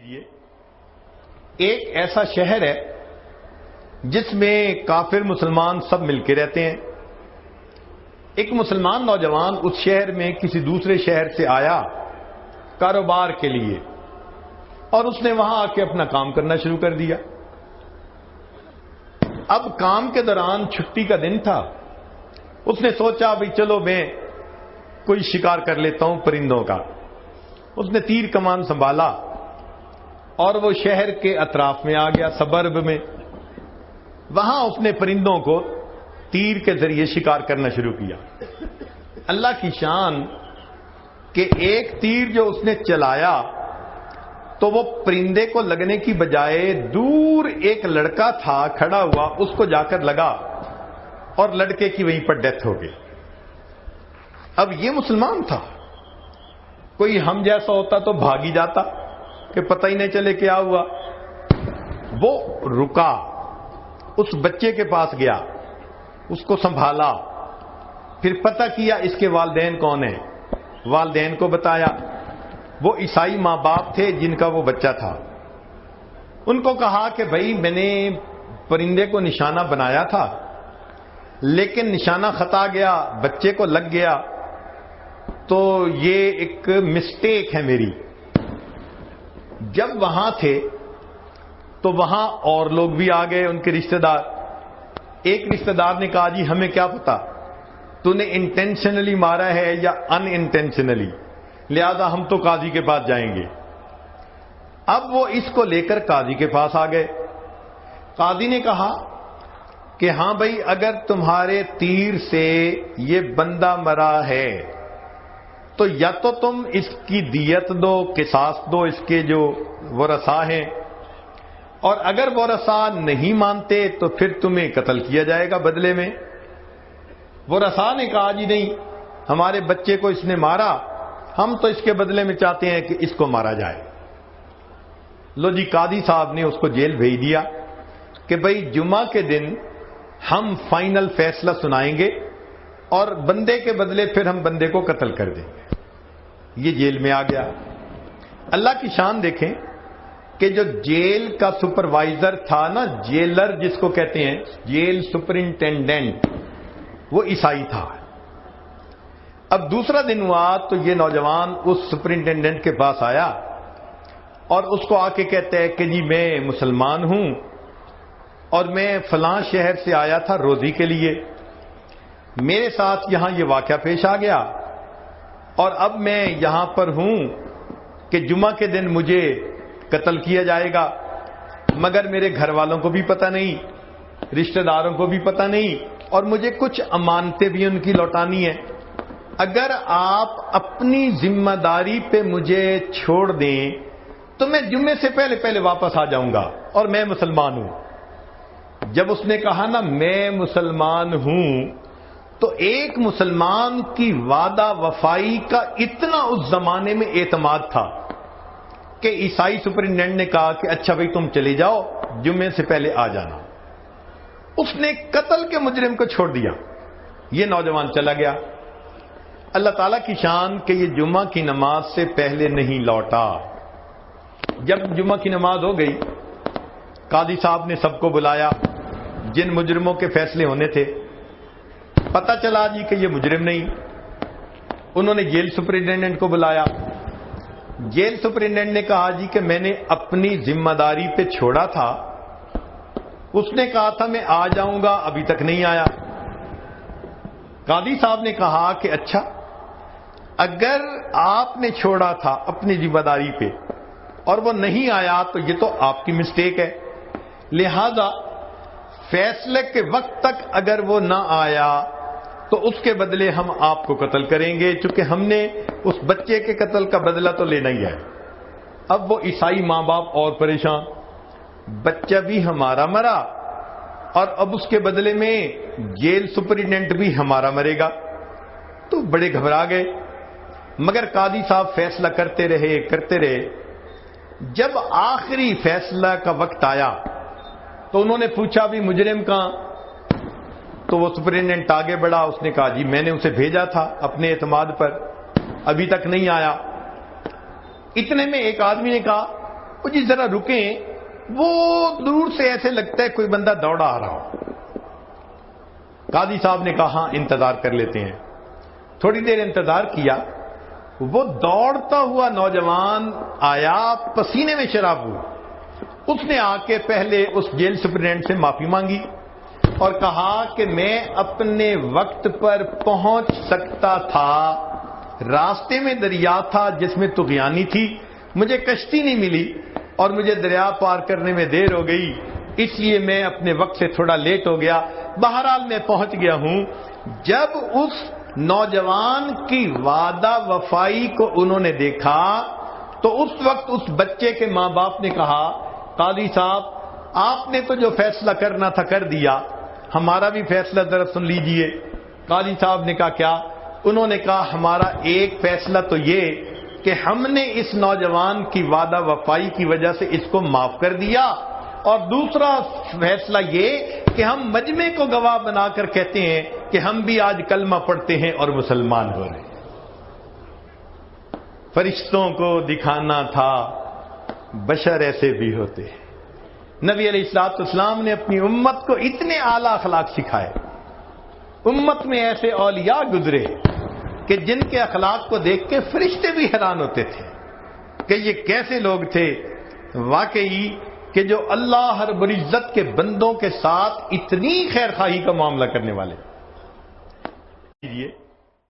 لیجئے، ایک ایسا شہر ہے جس میں کافر مسلمان سب مل کے رہتے ہیں۔ ایک مسلمان نوجوان اس شہر میں کسی دوسرے شہر سے آیا کاروبار کے لیے، اور اس نے وہاں آ کے اپنا کام کرنا شروع کر دیا۔ اب کام کے دوران چھٹی کا دن تھا، اس نے سوچا بھئی چلو میں کوئی شکار کر لیتا ہوں پرندوں کا۔ اس نے تیر کمان سنبھالا اور وہ شہر کے اطراف میں آ گیا، سبرب میں۔ وہاں اس نے پرندوں کو تیر کے ذریعے شکار کرنا شروع کیا۔ اللہ کی شان کہ ایک تیر جو اس نے چلایا تو وہ پرندے کو لگنے کی بجائے دور ایک لڑکا تھا کھڑا ہوا، اس کو جا کر لگا اور لڑکے کی وہیں پر ڈیتھ ہو گئی۔ اب یہ مسلمان تھا، کوئی ہم جیسا ہوتا تو بھاگ ہی جاتا کہ پتہ ہی نہیں چلے کیا ہوا۔ وہ رکا، اس بچے کے پاس گیا، اس کو سنبھالا، پھر پتہ کیا اس کے والدین کون ہیں، والدین کو بتایا۔ وہ عیسائی ماں باپ تھے جن کا وہ بچہ تھا۔ ان کو کہا کہ بھائی میں نے پرندے کو نشانہ بنایا تھا لیکن نشانہ خطا گیا، بچے کو لگ گیا، تو یہ ایک مسٹیک ہے میری۔ جب وہاں تھے تو وہاں اور لوگ بھی آ گئے، ان کے رشتہ دار۔ ایک رشتہ دار نے کہا جی ہمیں کیا پتا تو نے انٹینشنلی مارا ہے یا ان انٹینشنلی، لہذا ہم تو قاضی کے پاس جائیں گے۔ اب وہ اس کو لے کر قاضی کے پاس آ گئے۔ قاضی نے کہا کہ ہاں بھائی اگر تمہارے تیر سے یہ بندہ مرا ہے تو یا تو تم اس کی دیت دو، قصاص دو اس کے جو ورثاء ہیں، اور اگر ورثاء نہیں مانتے تو پھر تمہیں قتل کیا جائے گا بدلے میں۔ ورثاء نے کہا جی نہیں، ہمارے بچے کو اس نے مارا، ہم تو اس کے بدلے میں چاہتے ہیں کہ اس کو مارا جائے۔ لو جی قاضی صاحب نے اس کو جیل بھیج دیا کہ بھئی جمعہ کے دن ہم فائنل فیصلہ سنائیں گے اور بندے کے بدلے پھر ہم بندے کو قتل کر دیں گے۔ یہ جیل میں آ گیا۔ اللہ کی شان دیکھیں کہ جو جیل کا سپروائزر تھا نا، جیلر جس کو کہتے ہیں، جیل سپرنٹینڈنٹ، وہ عیسائی تھا۔ اب دوسرا دن ہوا تو یہ نوجوان اس سپرنٹینڈنٹ کے پاس آیا اور اس کو آ کے کہتا ہے کہ جی میں مسلمان ہوں اور میں فلاں شہر سے آیا تھا روزی کے لیے، میرے ساتھ یہاں یہ واقعہ پیش آ گیا اور اب میں یہاں پر ہوں کہ جمعہ کے دن مجھے قتل کیا جائے گا، مگر میرے گھر والوں کو بھی پتہ نہیں، رشتہ داروں کو بھی پتہ نہیں، اور مجھے کچھ امانتیں بھی ان کی لوٹانی ہیں۔ اگر آپ اپنی ذمہ داری پہ مجھے چھوڑ دیں تو میں جمعے سے پہلے پہلے واپس آ جاؤں گا اور میں مسلمان ہوں۔ جب اس نے کہا نا میں مسلمان ہوں، تو ایک مسلمان کی وعدہ وفائی کا اتنا اس زمانے میں اعتماد تھا کہ عیسائی سپرنٹینڈنٹ نے کہا کہ اچھا بھائی تم چلے جاؤ، جمعے سے پہلے آ جانا۔ اس نے قتل کے مجرم کو چھوڑ دیا، یہ نوجوان چلا گیا۔ اللہ تعالیٰ کی شان کہ یہ جمعہ کی نماز سے پہلے نہیں لوٹا۔ جب جمعہ کی نماز ہو گئی، قاضی صاحب نے سب کو بلایا جن مجرموں کے فیصلے ہونے تھے۔ پتہ چلا جی کہ یہ مجرم نہیں۔ انہوں نے جیل سپرنٹینڈنٹ کو بلایا۔ جیل سپرنٹینڈنٹ نے کہا جی کہ میں نے اپنی ذمہ داری پہ چھوڑا تھا، اس نے کہا تھا میں آ جاؤں گا، ابھی تک نہیں آیا۔ قاضی صاحب نے کہا کہ اچھا اگر آپ نے چھوڑا تھا اپنی ذمہ داری پہ اور وہ نہیں آیا تو یہ تو آپ کی مسٹیک ہے، لہذا فیصلے کے وقت تک اگر وہ نہ آیا تو اس کے بدلے ہم آپ کو قتل کریں گے، چونکہ ہم نے اس بچے کے قتل کا بدلہ تو لینا ہی ہے۔ اب وہ عیسائی ماں باپ اور پریشان، بچہ بھی ہمارا مرا اور اب اس کے بدلے میں جیل سپرنٹینڈنٹ بھی ہمارا مرے گا، تو بڑے گھبرا گئے۔ مگر قاضی صاحب فیصلہ کرتے رہے۔ جب آخری فیصلہ کا وقت آیا تو انہوں نے پوچھا بھی مجرم کہاں؟ تو وہ سپرنٹینڈنٹ آگے بڑھا، اس نے کہا جی میں نے اسے بھیجا تھا اپنے اعتماد پر، ابھی تک نہیں آیا۔ اتنے میں ایک آدمی نے کہا وہ جی ذرا رکیں، وہ دور سے ایسے لگتا ہے کوئی بندہ دوڑا آ رہا ہو۔ قاضی صاحب نے کہا ہاں انتظار کر لیتے ہیں۔ تھوڑی دیر انتظار کیا، وہ دوڑتا ہوا نوجوان آیا، پسینے میں شراب ہوئی۔ اس نے آ کے پہلے اس جیل سپرنٹینڈنٹ سے معافی مانگی اور کہا کہ میں اپنے وقت پر پہنچ سکتا تھا، راستے میں دریا تھا جس میں طغیانی تھی، مجھے کشتی نہیں ملی اور مجھے دریا پار کرنے میں دیر ہو گئی، اس لیے میں اپنے وقت سے تھوڑا لیٹ ہو گیا، بہرحال میں پہنچ گیا ہوں۔ جب اس نوجوان کی وعدہ وفائی کو انہوں نے دیکھا تو اس وقت اس بچے کے ماں باپ نے کہا قاضی صاحب آپ نے تو جو فیصلہ کرنا تھا کر دیا، ہمارا بھی فیصلہ ذرا سن لیجئے۔ قاضی صاحب نے کہا کیا؟ انہوں نے کہا ہمارا ایک فیصلہ تو یہ کہ ہم نے اس نوجوان کی وعدہ وفائی کی وجہ سے اس کو معاف کر دیا، اور دوسرا فیصلہ یہ کہ ہم مجمع کو گواہ بنا کر کہتے ہیں کہ ہم بھی آج کلمہ پڑھتے ہیں اور مسلمان ہو رہے ہیں۔ فرشتوں کو دکھانا تھا بشر ایسے بھی ہوتے ہیں۔ نبی علیہ الصلوۃ والسلام نے اپنی امت کو اتنے اعلیٰ اخلاق سکھائے، امت میں ایسے اولیاء گزرے کہ جن کے اخلاق کو دیکھ کے فرشتے بھی حیران ہوتے تھے کہ یہ کیسے لوگ تھے واقعی کہ جو اللہ رب العزت کے بندوں کے ساتھ اتنی خیر خواہی کا معاملہ کرنے والے۔